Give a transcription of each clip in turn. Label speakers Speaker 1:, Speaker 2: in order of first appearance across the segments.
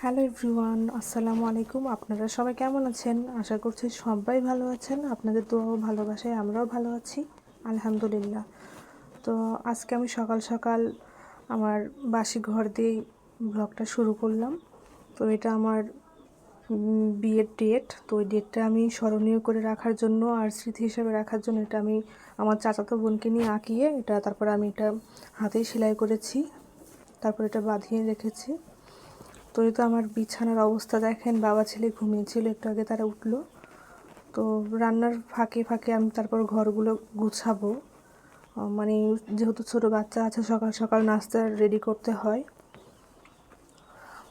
Speaker 1: Hello everyone, আসসালামু আলাইকুম। আপনারা সবাই কেমন আছেন? আশা করছি সবাই ভালো আছেন। আপনাদের দোয়া ও ভালোবাসায় আমরাও ভালো আছি, আলহামদুলিল্লাহ। তো আজকে আমি সকাল সকাল আমার বাসি ঘর দিয়ে ব্লগটা শুরু করলাম। তো এটা আমার বিয়ের ডেট। তো ওই ডেটটা আমি স্মরণীয় করে রাখার জন্য আর স্মৃতি হিসেবে রাখার জন্য এটা আমি আমার চাচাতো বোনকে নিয়ে আঁকিয়ে তারপর আমি এটা হাতেই সেলাই করেছি, তারপর এটা বাঁধিয়ে রেখেছি। তো এই তো আমার বিছানার অবস্থা দেখেন, বাবা ছেলে ঘুমিয়েছিল, একটু আগে তারা উঠলো। তো রান্নার ফাঁকে ফাঁকে আমি তারপর ঘরগুলো গুছাবো, মানে যেহেতু ছোটো বাচ্চা আছে, সকাল সকাল নাস্তা রেডি করতে হয়।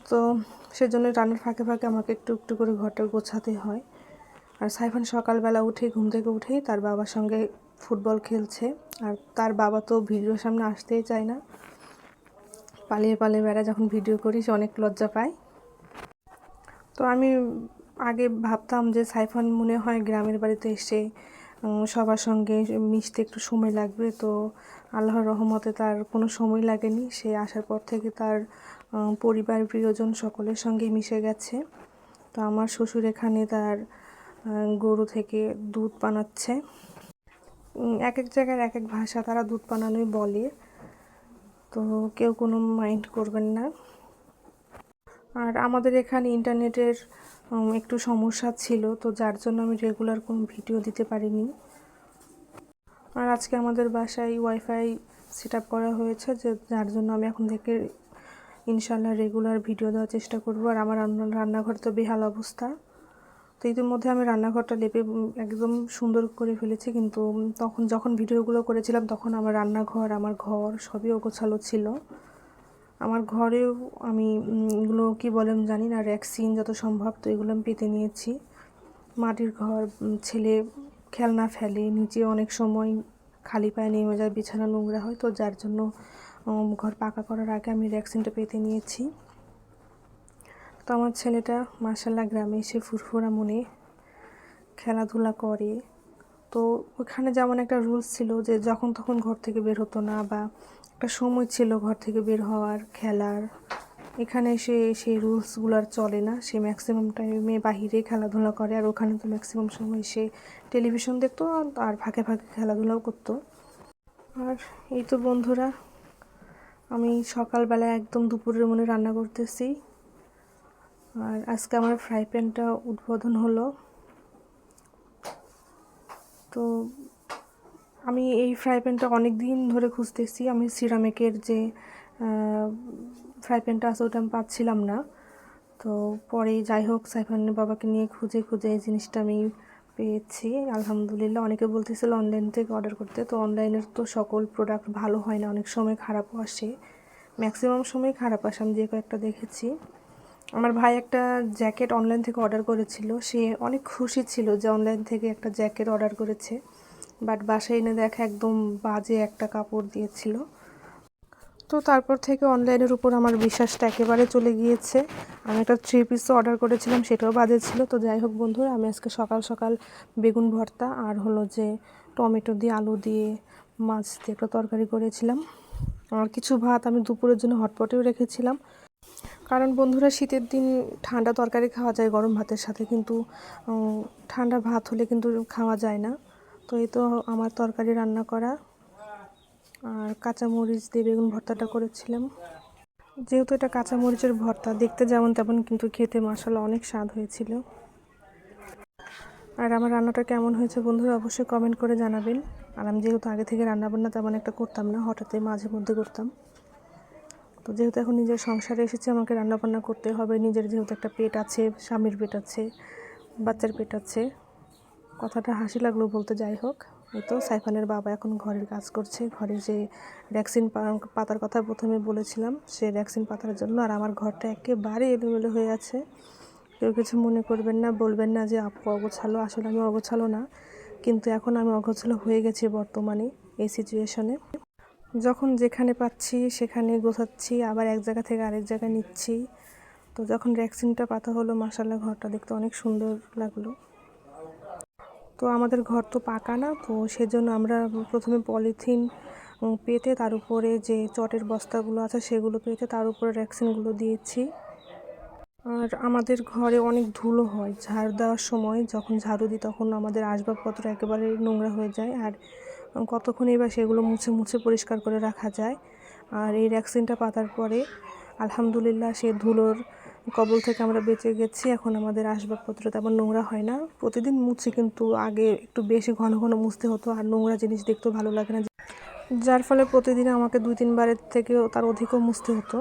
Speaker 1: তো সেজন্য রান্নার ফাঁকে ফাঁকে আমাকে একটু একটু করে ঘরটা গোছাতে হয়। আর সাইফান সকালবেলা উঠে ঘুম থেকে উঠেই তার বাবার সঙ্গে ফুটবল খেলছে। আর তার বাবা তো ভিডিওর সামনে আসতেই চায় না, পালিয়ে পালিয়ে বেড়ায়। যখন ভিডিও করি সে অনেক লজ্জা পায়। তো আমি আগে ভাবতাম যে সাইফান মনে হয় গ্রামের বাড়িতে এসে সবার সঙ্গে মিশতে একটু সময় লাগবে। তো আল্লাহর রহমতে তার কোনো সময় লাগেনি। সে আসার পর থেকে তার পরিবার প্রিয়জন সকলের সঙ্গেই মিশে গেছে। তো আমার শ্বশুর এখানে তার গরু থেকে দুধ বানাচ্ছে। এক এক জায়গার এক এক ভাষা, তারা দুধ বানানোই বলে। তো কেউ কোনো মাইন্ড করবেন না। আর আমাদের এখানে ইন্টারনেটের একটু সমস্যা ছিল, তো যার জন্য আমি রেগুলার কোনো ভিডিও দিতে পারিনি। আর আজকে আমাদের বাসায় ওয়াইফাই সেট আপ করা হয়েছে, যে যার জন্য আমি এখন থেকে ইনশাল্লাহ রেগুলার ভিডিও দেওয়ার চেষ্টা করব। আর আমার রান্নাঘর তো বেহাল অবস্থা। তো ইতিমধ্যে আমি রান্নাঘরটা লেপে একদম সুন্দর করে ফেলেছি, কিন্তু যখন ভিডিওগুলো করেছিলাম তখন আমার রান্নাঘর, আমার ঘর সবই অগোছালো ছিল। আমার ঘরেও আমি এগুলো কী বলেন জানি না, র্যাক্সিন যত সম্ভব, তো এগুলো আমি পেতে নিয়েছি। মাটির ঘর, ছেলে খেলনা ফেলে নিচে, অনেক সময় খালি পায়ে নেমে যায়, বিছানা নোংরা হয়। তো যার জন্য ঘর পাকা করার আগে আমি র্যাক্সিনটা পেতে নিয়েছি। তো আমার ছেলেটা মাশাআল্লাহ গ্রামে এসে ফুরফুরা মনে খেলাধুলা করে। তো ওখানে যেমন একটা রুলস ছিল যে যখন তখন ঘর থেকে বের হতো না, বা একটা সময় ছিল ঘর থেকে বের হওয়ার, খেলার। এখানে এসে সেই রুলসগুলো আর চলে না। সে ম্যাক্সিমাম টাইমে বাহিরে খেলাধুলা করে, আর ওখানে তো ম্যাক্সিমাম সময় সে টেলিভিশন দেখতো আর ফাঁকে ফাঁকে খেলাধুলাও করতো। আর এই তো বন্ধুরা, আমি সকালবেলা একদম দুপুরের মনে রান্না করতেছি। আর আজকে আমার ফ্রাই প্যানটা উদ্বোধন হলো। তো আমি এই ফ্রাই প্যানটা অনেক দিন ধরে খুঁজতেছি। আমি সিরামিকের যে ফ্রাই প্যানটা আছে ওটা আমি পাচ্ছিলাম না। তো পরে যাই হোক, সাইফানের বাবাকে নিয়ে খুঁজে খুঁজে এই জিনিসটা আমি পেয়েছি, আলহামদুলিল্লাহ। অনেকে বলতেছিল অনলাইন থেকে অর্ডার করতে, তো অনলাইনের তো সকল প্রোডাক্ট ভালো হয় না, অনেক সময় খারাপও আসে, ম্যাক্সিমাম সময় খারাপ আসে। আমি যে কয়েকটা দেখেছি, আমার ভাই একটা জ্যাকেট অনলাইন থেকে অর্ডার করেছিল। সে অনেক খুশি ছিল যে অনলাইন থেকে একটা জ্যাকেট অর্ডার করেছে, বাট বাসায় এনে দেখা একদম বাজে একটা কাপড় দিয়েছিল। তো তারপর থেকে অনলাইনের উপর আমার বিশ্বাসটা একেবারে চলে গিয়েছে। আমি একটা 3 পিসও অর্ডার করেছিলাম, সেটাও বাজে ছিল। তো যাই হোক বন্ধুরা, আমি আজকে সকাল সকাল বেগুন ভর্তা আর হলো যে টমেটো দিয়ে আলু দিয়ে মাছ দিয়ে একটা তরকারি করেছিলাম। আর কিছু ভাত আমি দুপুরের জন্য হটপটেও রেখেছিলাম, কারণ বন্ধুরা শীতের দিন ঠান্ডা তরকারি খাওয়া যায় গরম ভাতের সাথে, কিন্তু ঠান্ডা ভাত হলে কিন্তু খাওয়া যায় না। তো এই তো আমার তরকারি রান্না করা, আর কাঁচামরিচ দিয়ে বেগুন ভর্তাটা করেছিলাম। যেহেতু এটা কাঁচামরিচের ভর্তা, দেখতে যেমন তেমন, কিন্তু খেতে মাশাআল্লাহ অনেক স্বাদ হয়েছিল। আর আমার রান্নাটা কেমন হয়েছে বন্ধুরা অবশ্যই কমেন্ট করে জানাবেন। আর আমি যেহেতু আগে থেকে রান্নাবান্না তেমন একটা করতাম না, হঠাৎই মাঝে মধ্যে করতাম। তো যেহেতু এখন নিজের সংসারে এসেছে, আমাকে রান্নাবান্না করতে হবে। নিজের যেহেতু একটা পেট আছে, স্বামীর পেট আছে, বাচ্চার পেট আছে। কথাটা হাসি লাগলো বলতে, যাই হোক। এই তো সাইফানের বাবা এখন ঘরের কাজ করছে, ঘরে যে ভ্যাকসিন পাতার কথা প্রথমে বলেছিলাম, সে ভ্যাকসিন পাতার জন্য। আর আমার ঘরটা একেবারে এলোমেলো হয়ে আছে। কেউ কিছু মনে করবেন না, বলবেন না যে আপু অগোছালো। আসলে আমি অগোছালো না, কিন্তু এখন আমি অগোছালো হয়ে গেছি বর্তমানে এই সিচুয়েশনে। যখন যেখানে পাচ্ছি সেখানে গোছাচ্ছি, আবার এক জায়গা থেকে আরেক জায়গায় নিচ্ছি। তো যখন ভ্যাকসিনটা পাতা হলো, মাশাআল্লাহ ঘরটা দেখতে অনেক সুন্দর লাগলো। তো আমাদের ঘর তো পাকা না, তো সেজন্য আমরা প্রথমে পলিথিন পেতে, তার উপরে যে চটের বস্তাগুলো আছে সেগুলো পেতে, তার উপরে ভ্যাকসিনগুলো দিয়েছি। আর আমাদের ঘরে অনেক ধুলো হয়, ঝাড় দেওয়ার সময় যখন ঝাড়ু দিই তখন আমাদের আসবাবপত্র একেবারে নোংরা হয়ে যায়। আর কতক্ষণই বা সেগুলো মুছে মুছে পরিষ্কার করে রাখা যায়। আর এই ভ্যাকসিনটা পাতার পরে আলহামদুলিল্লাহ সে ধুলোর কবল থেকে আমরা বেঁচে গেছি। এখন আমাদের আসবাবপত্র তেমন নোংরা হয় না। প্রতিদিন মুছি, কিন্তু আগে একটু বেশি ঘন ঘন মুছতে হতো, আর নোংরা জিনিস দেখতেও ভালো লাগে না, যার ফলে প্রতিদিন আমাকে 2-3 বারের থেকেও তার অধিকও মুছতে হতো।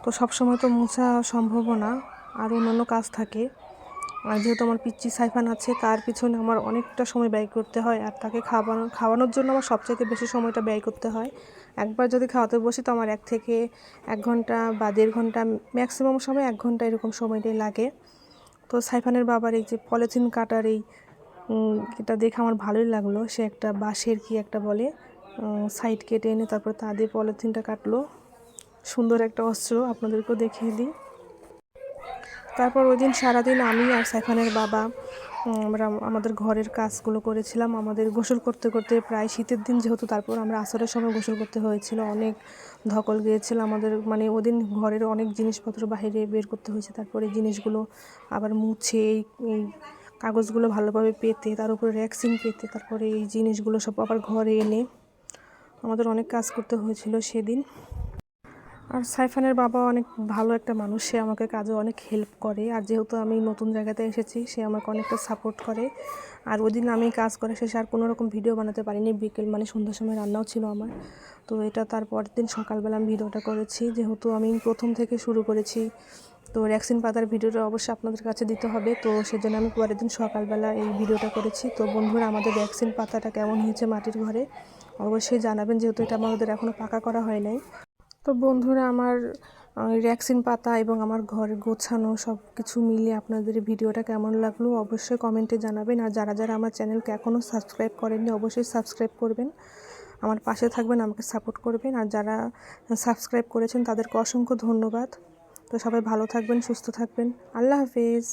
Speaker 1: তো সবসময় তো মোছা সম্ভবও না, আর অন্যান্য কাজ থাকে। আর যেহেতু আমার পিচ্চি সাইফান আছে, তার পিছনে আমার অনেকটা সময় ব্যয় করতে হয়, আর তাকে খাওয়ানোর জন্য আমার সবচাইতে বেশি সময়টা ব্যয় করতে হয়। একবার যদি খাওয়াতে বসি তো আমার 1 থেকে 1 ঘন্টা বা 1.5 ঘন্টা, ম্যাক্সিমাম সময় 1 ঘন্টা এরকম সময়টাই লাগে। তো সাইফানের বাবার এই যে পলিথিন কাটার এটা দেখে আমার ভালোই লাগলো। সে একটা বাঁশের কি একটা বলে, সাইড কেটে এনে তারপর তা দিয়ে পলিথিনটা কাটলো। সুন্দর একটা অস্ত্র, আপনাদেরকেও দেখিয়ে দিই। তারপর ওই দিন সারাদিন আমি আর সাইফানের বাবা আমরা আমাদের ঘরের কাজগুলো করেছিলাম। আমাদের গোসল করতে করতে প্রায় শীতের দিন যেহেতু, তারপর আমরা আসরের সময় গোসল করতে হয়েছিল, অনেক ধকল গিয়েছিল আমাদের। মানে ওদিন ঘরের অনেক জিনিসপত্র বাইরে বের করতে হয়েছে, তারপরে জিনিসগুলো আবার মুছে এই কাগজগুলো ভালোভাবে পেতে, তার উপরে ভ্যাকসিন পেতে, তারপরে এই জিনিসগুলো সব আবার ঘরে এনে আমাদের অনেক কাজ করতে হয়েছিল সেদিন। আর সাইফানের বাবা অনেক ভালো একটা মানুষ, সে আমাকে কাজে অনেক হেল্প করে। আর যেহেতু আমি নতুন জায়গাতে এসেছি, সে আমাকে অনেকটা সাপোর্ট করে। আর ওই দিন আমি কাজ করে শেষে আর কোনো রকম ভিডিও বানাতে পারিনি, বিকেল মানে সন্ধ্যার সময় রান্নাও ছিল আমার। তো এটা তার পরের দিন সকালবেলা আমি ভিডিওটা করেছি, যেহেতু আমি প্রথম থেকে শুরু করেছি। তো ভ্যাকসিন পাতার ভিডিওটা অবশ্যই আপনাদের কাছে দিতে হবে, তো সেজন্য আমি পরের দিন সকালবেলা এই ভিডিওটা করেছি। তো বন্ধুরা, আমাদের ভ্যাকসিন পাতাটা কেমন হয়েছে মাটির ঘরে অবশ্যই জানাবেন, যেহেতু এটা আমাদের এখনও পাকা করা হয় নাই। তো বন্ধুরা, আমার ভ্যাকসিন পাতা এবং আমার ঘর গোছানো সব কিছু মিলিয়ে আপনাদের ভিডিওটা কেমন লাগলো অবশ্যই কমেন্টে জানাবেন। আর যারা যারা আমার চ্যানেলকে এখনও সাবস্ক্রাইব করেননি অবশ্যই সাবস্ক্রাইব করবেন, আমার পাশে থাকবেন, আমাকে সাপোর্ট করবেন। আর যারা সাবস্ক্রাইব করেছেন তাদেরকে অসংখ্য ধন্যবাদ। তো সবাই ভালো থাকবেন, সুস্থ থাকবেন। আল্লাহ হাফেজ।